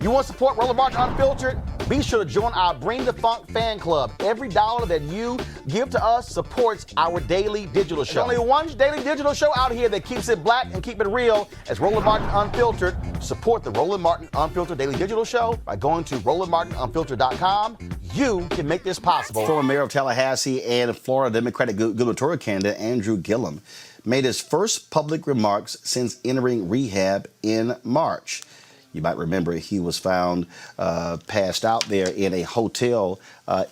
You want to support Roland Martin Unfiltered? Be sure to join our Bring the Funk fan club. Every dollar that you give to us supports our daily digital show. There's only one daily digital show out here that keeps it black and keep it real. It's Roland Martin Unfiltered. Support the Roland Martin Unfiltered daily digital show by going to RolandMartinUnfiltered.com. You can make this possible. Former mayor of Tallahassee and Florida Democratic gubernatorial candidate Andrew Gillum made his first public remarks since entering rehab in March. You might remember he was found passed out there in a hotel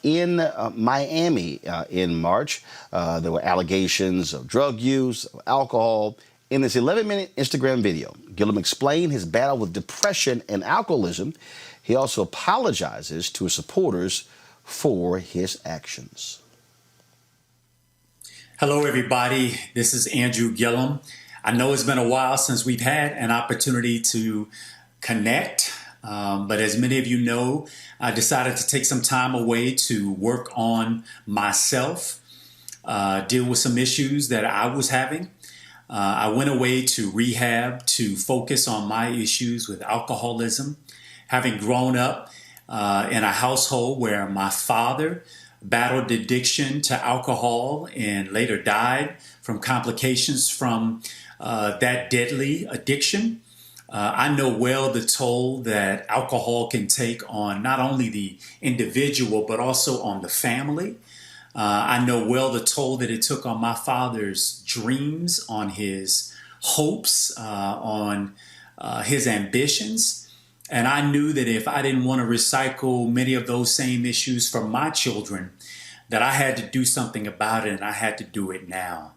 in Miami in March. There were allegations of drug use, of alcohol. In this 11-minute Instagram video, Gillum explained his battle with depression and alcoholism. He also apologizes to his supporters for his actions. Hello, everybody. This is Andrew Gillum. I know it's been a while since we've had an opportunity to connect, but as many of you know, I decided to take some time away to work on myself, deal with some issues that I was having. I went away to rehab to focus on my issues with alcoholism, having grown up in a household where my father battled addiction to alcohol and later died from complications from that deadly addiction. I know well the toll that alcohol can take on not only the individual, but also on the family. I know well the toll that it took on my father's dreams, on his hopes, on his ambitions. And I knew that if I didn't want to recycle many of those same issues for my children, that I had to do something about it, and I had to do it now.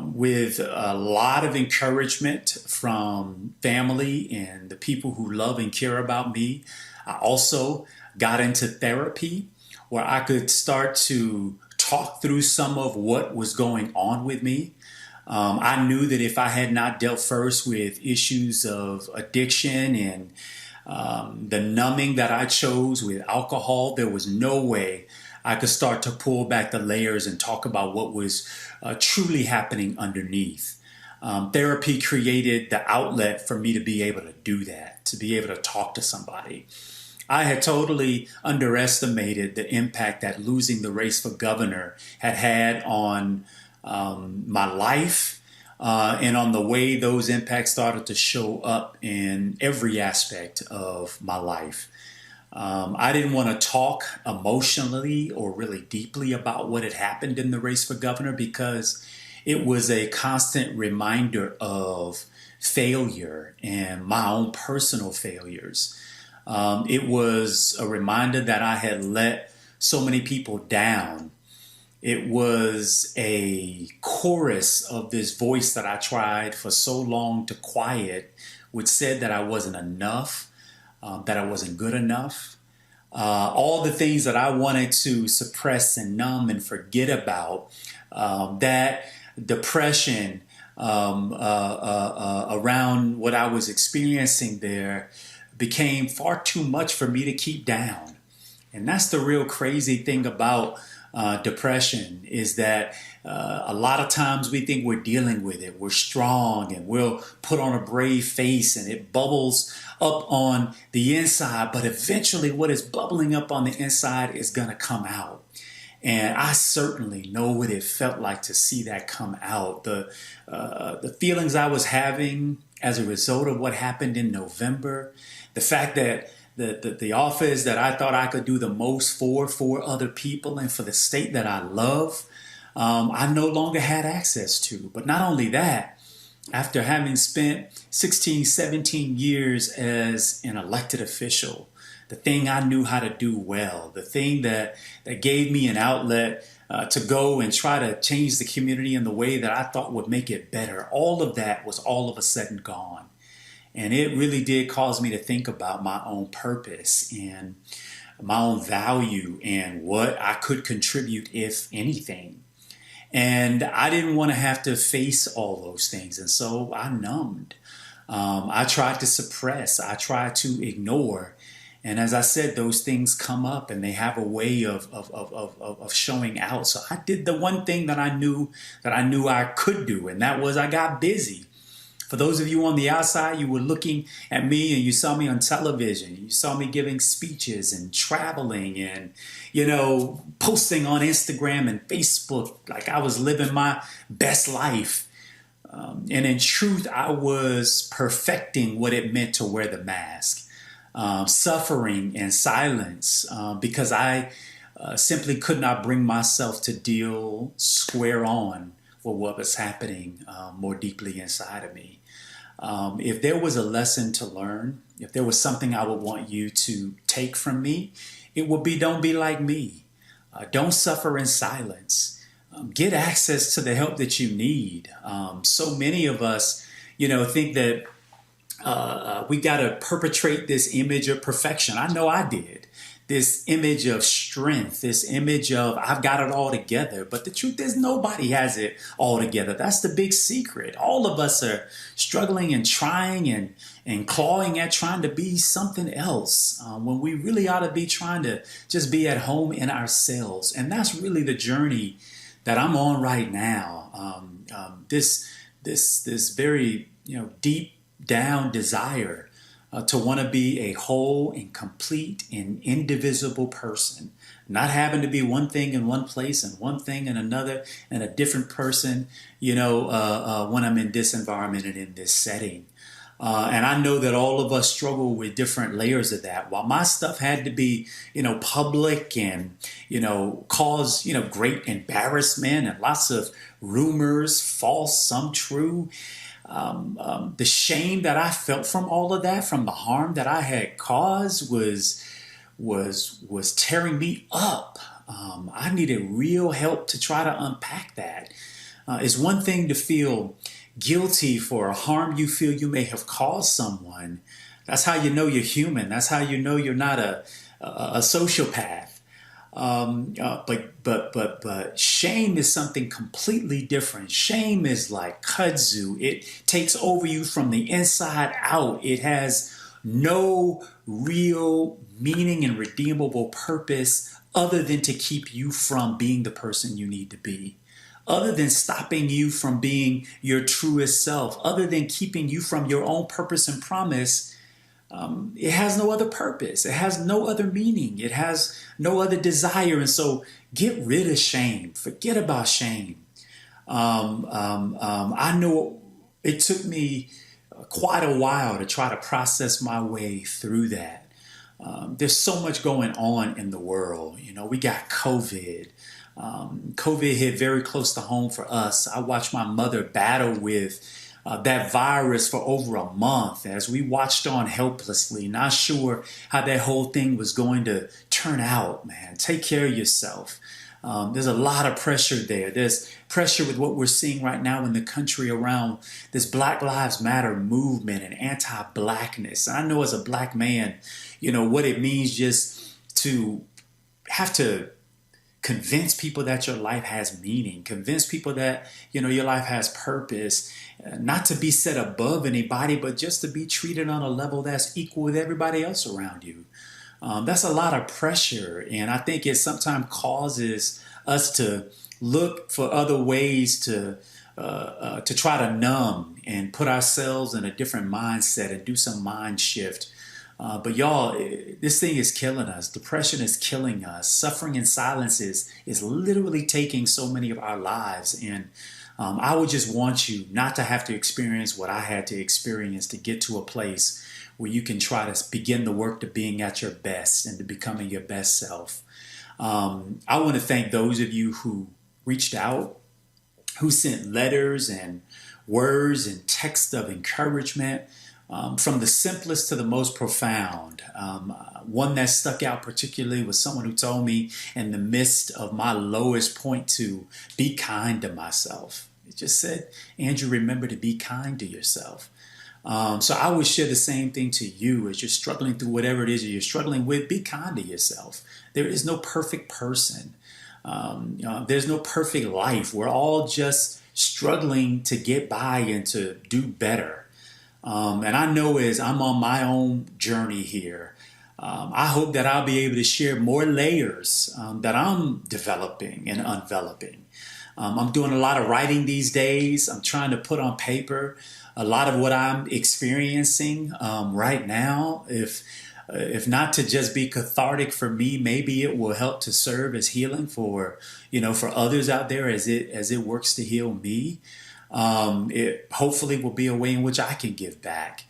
With a lot of encouragement from family and the people who love and care about me, I also got into therapy where I could start to talk through some of what was going on with me. I knew that if I had not dealt first with issues of addiction and the numbing that I chose with alcohol, there was no way I could start to pull back the layers and talk about what was truly happening underneath. Therapy created the outlet for me to be able to do that, to be able to talk to somebody. I had totally underestimated the impact that losing the race for governor had on my life and on the way those impacts started to show up in every aspect of my life. I didn't want to talk emotionally or really deeply about what had happened in the race for governor because it was a constant reminder of failure and my own personal failures. It was a reminder that I had let so many people down. It was a chorus of this voice that I tried for so long to quiet, which said that I wasn't enough, that I wasn't good enough. All the things that I wanted to suppress and numb and forget about, that depression around what I was experiencing there became far too much for me to keep down. And that's the real crazy thing about depression is that a lot of times we think we're dealing with it. We're strong and we'll put on a brave face and it bubbles up on the inside. But eventually what is bubbling up on the inside is going to come out. And I certainly know what it felt like to see that come out. The feelings I was having as a result of what happened in November, the fact that the office that I thought I could do the most for other people and for the state that I love, I no longer had access to. But not only that, after having spent 16, 17 years as an elected official, the thing I knew how to do well, the thing that gave me an outlet to go and try to change the community in the way that I thought would make it better, all of that was all of a sudden gone. And it really did cause me to think about my own purpose and my own value and what I could contribute, if anything. And I didn't want to have to face all those things. And so I numbed. I tried to suppress. I tried to ignore. And as I said, those things come up and they have a way of showing out. So I did the one thing that I knew I could do. And that was I got busy. For those of you on the outside, you were looking at me and you saw me on television. You saw me giving speeches and traveling and, posting on Instagram and Facebook like I was living my best life. And in truth, I was perfecting what it meant to wear the mask, suffering in silence because I simply could not bring myself to deal square on with what was happening more deeply inside of me. If there was a lesson to learn, if there was something I would want you to take from me, it would be don't be like me. Don't suffer in silence. Get access to the help that you need. So many of us, think that we got to perpetrate this image of perfection. I know I did. This image of strength, this image of I've got it all together. But the truth is nobody has it all together. That's the big secret. All of us are struggling and trying and clawing at trying to be something else when we really ought to be trying to just be at home in ourselves. And that's really the journey that I'm on right now. This very deep down desire to want to be a whole and complete and indivisible person, not having to be one thing in one place and one thing in another and a different person, when I'm in this environment and in this setting. And I know that all of us struggle with different layers of that. While my stuff had to be, public and, cause, great embarrassment and lots of rumors, false, some true. The shame that I felt from all of that, from the harm that I had caused was tearing me up. I needed real help to try to unpack that. It's one thing to feel guilty for a harm you feel you may have caused someone. That's how you know you're human. That's how you know you're not a sociopath. But shame is something completely different. Shame is like kudzu. It takes over you from the inside out. It has no real meaning and redeemable purpose other than to keep you from being the person you need to be. Other than stopping you from being your truest self, other than keeping you from your own purpose and promise, it has no other purpose. It has no other meaning. It has no other desire. And so get rid of shame. Forget about shame. I know it took me quite a while to try to process my way through that. There's so much going on in the world. We got COVID. COVID hit very close to home for us. I watched my mother battle with that virus for over a month as we watched on helplessly, not sure how that whole thing was going to turn out, man. Take care of yourself. There's a lot of pressure there. There's pressure with what we're seeing right now in the country around this Black Lives Matter movement and anti-blackness. And I know as a black man, what it means just to have to convince people that your life has meaning, convince people that, your life has purpose, not to be set above anybody, but just to be treated on a level that's equal with everybody else around you. That's a lot of pressure. And I think it sometimes causes us to look for other ways to try to numb and put ourselves in a different mindset and do some mind shift. But y'all, this thing is killing us. Depression is killing us. Suffering in silence is literally taking so many of our lives. And I would just want you not to have to experience what I had to experience to get to a place where you can try to begin the work to being at your best and to becoming your best self. I want to thank those of you who reached out, who sent letters and words and texts of encouragement. From the simplest to the most profound. One that stuck out particularly was someone who told me in the midst of my lowest point to be kind to myself. It just said, Andrew, remember to be kind to yourself. So I would share the same thing to you as you're struggling through whatever it is you're struggling with. Be kind to yourself. There is no perfect person. There's no perfect life. We're all just struggling to get by and to do better. And I know as I'm on my own journey here, I hope that I'll be able to share more layers that I'm developing and unveloping. I'm doing a lot of writing these days. I'm trying to put on paper a lot of what I'm experiencing right now, if not to just be cathartic for me, maybe it will help to serve as healing for, for others out there as it works to heal me. It hopefully will be a way in which I can give back.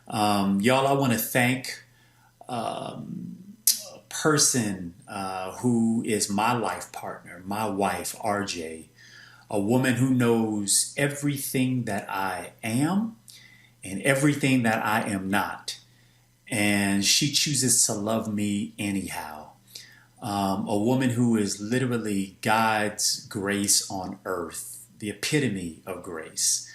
Y'all, I want to thank a person who is my life partner, my wife, RJ, a woman who knows everything that I am and everything that I am not. And she chooses to love me anyhow. A woman who is literally God's grace on earth, the epitome of grace.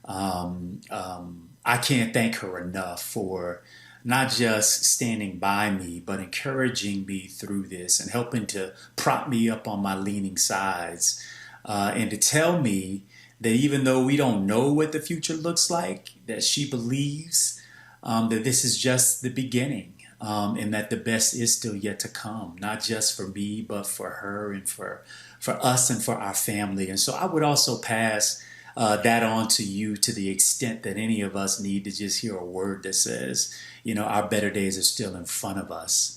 I can't thank her enough for not just standing by me, but encouraging me through this and helping to prop me up on my leaning sides, and to tell me that even though we don't know what the future looks like, that she believes that this is just the beginning, and that the best is still yet to come, not just for me, but for her and for us and for our family. And so I would also pass that on to you to the extent that any of us need to just hear a word that says, our better days are still in front of us.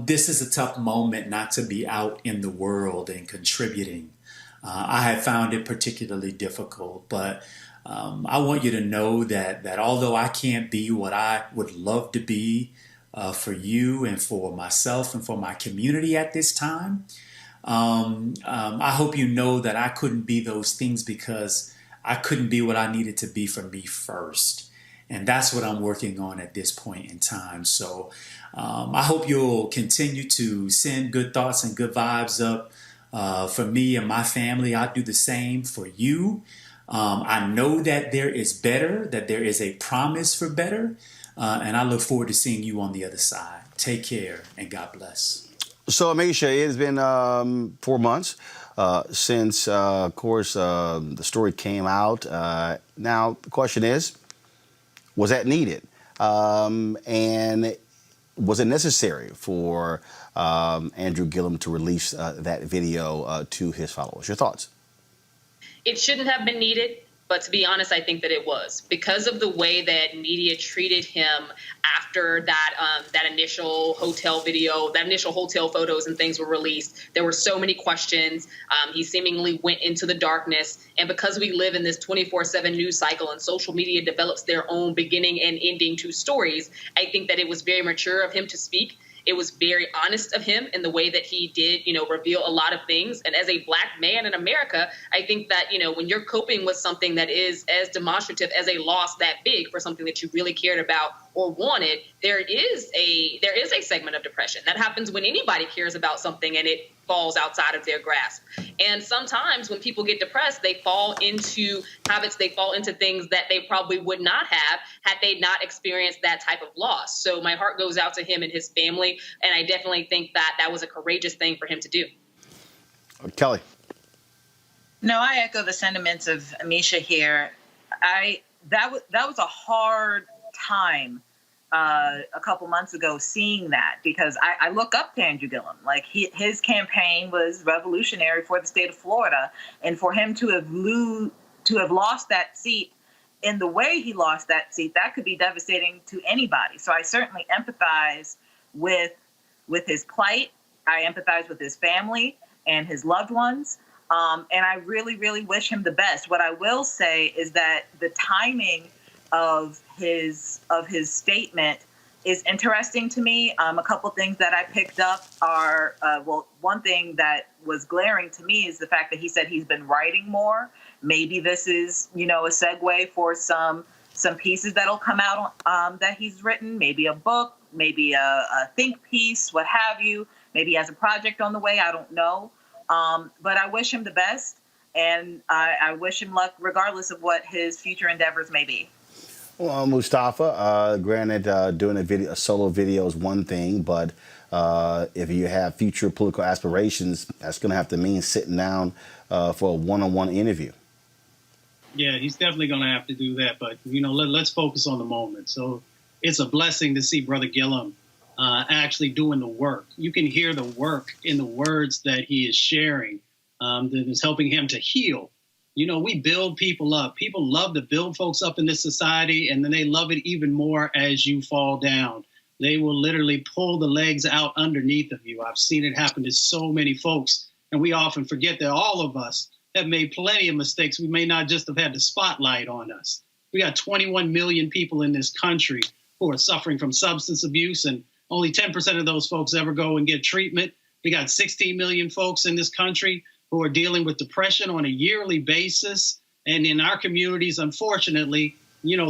This is a tough moment not to be out in the world and contributing. I have found it particularly difficult, but I want you to know that although I can't be what I would love to be for you and for myself and for my community at this time, I hope you know that I couldn't be those things because I couldn't be what I needed to be for me first. And that's what I'm working on at this point in time. So I hope you'll continue to send good thoughts and good vibes up for me and my family. I'll do the same for you. I know that there is better, that there is a promise for better, and I look forward to seeing you on the other side. Take care, and God bless. So, Amisha, it has been 4 months since, of course, the story came out. Now, the question is, was that needed? And was it necessary for Andrew Gillum to release that video to his followers? Your thoughts? It shouldn't have been needed, but to be honest, I think that it was because of the way that media treated him after that initial hotel video, that initial hotel photos and things were released. There were so many questions. He seemingly went into the darkness. And because we live in this 24/7 news cycle and social media develops their own beginning and ending to stories, I think that it was very mature of him to speak. It was very honest of him in the way that he did, reveal a lot of things. And as a Black man in America, I think that, when you're coping with something that is as demonstrative as a loss that big for something that you really cared about or wanted, there is a segment of depression. That happens when anybody cares about something and it falls outside of their grasp. And sometimes when people get depressed, they fall into habits, they fall into things that they probably would not have had they not experienced that type of loss. So my heart goes out to him and his family, and I definitely think that was a courageous thing for him to do. Kelly. No, I echo the sentiments of Amisha here. That was a hard time a couple months ago seeing that, because I look up to Andrew Gillum. Like his campaign was revolutionary for the state of Florida, and for him to have lost that seat in the way he lost that seat, that could be devastating to anybody. So I certainly empathize with his plight. I empathize with his family and his loved ones. And I really, really wish him the best. What I will say is that the timing of his statement is interesting to me. A couple things that I picked up are, one thing that was glaring to me is the fact that he said he's been writing more. Maybe this is, a segue for some pieces that'll come out that he's written, maybe a book, maybe a think piece, what have you. Maybe he has a project on the way, I don't know. But I wish him the best, and I wish him luck regardless of what his future endeavors may be. Well, Mustafa, granted, doing a solo video is one thing, but if you have future political aspirations, that's going to have to mean sitting down for a one-on-one interview. Yeah, he's definitely going to have to do that. But, let's focus on the moment. So it's a blessing to see Brother Gillum actually doing the work. You can hear the work in the words that he is sharing that is helping him to heal. We build people up. People love to build folks up in this society, and then they love it even more as you fall down. They will literally pull the legs out underneath of you. I've seen it happen to so many folks, and we often forget that all of us have made plenty of mistakes. We may not just have had the spotlight on us. We got 21 million people in this country who are suffering from substance abuse, and only 10% of those folks ever go and get treatment. We got 16 million folks in this country who are dealing with depression on a yearly basis. And in our communities, unfortunately,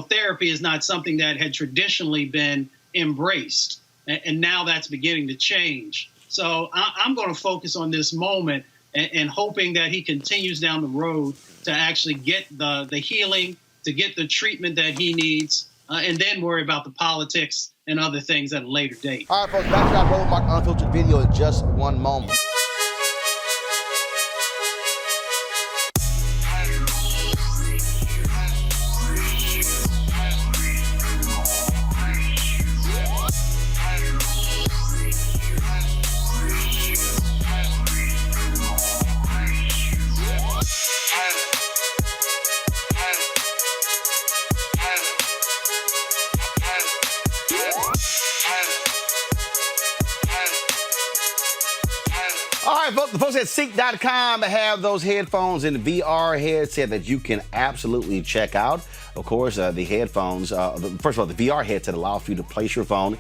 therapy is not something that had traditionally been embraced. And now that's beginning to change. So I'm going to focus on this moment and hoping that he continues down the road to actually get the healing, to get the treatment that he needs, and then worry about the politics and other things at a later date. All right, folks, back to our Roland Mark Unfiltered video in just one moment. All right, folks, the folks at Ceek.com have those headphones and VR headset that you can absolutely check out. Of course, the headphones, first of all, the VR headset allows for you to place your phone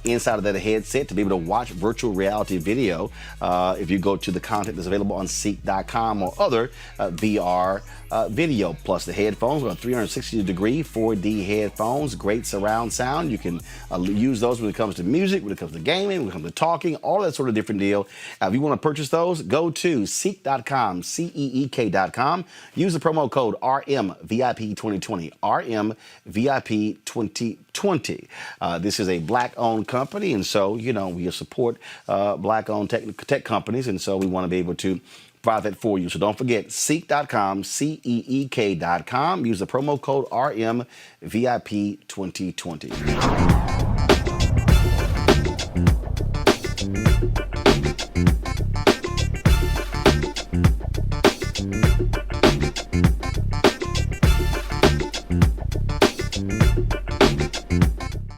inside of that headset to be able to watch virtual reality video if you go to the content that's available on Ceek.com or other VR video. Plus, the headphones are 360-degree 4D headphones, great surround sound. You can use those when it comes to music, when it comes to gaming, when it comes to talking, all that sort of different deal. If you want to purchase those, go to Ceek.com, CEEK.com. Use the promo code RMVIP2020. RMVIP2020. This is a black-owned company, and so, we support black-owned tech companies, and so we want to be able to provide that for you. So don't forget, Ceek.com, CEEK.com. Use the promo code RMVIP2020.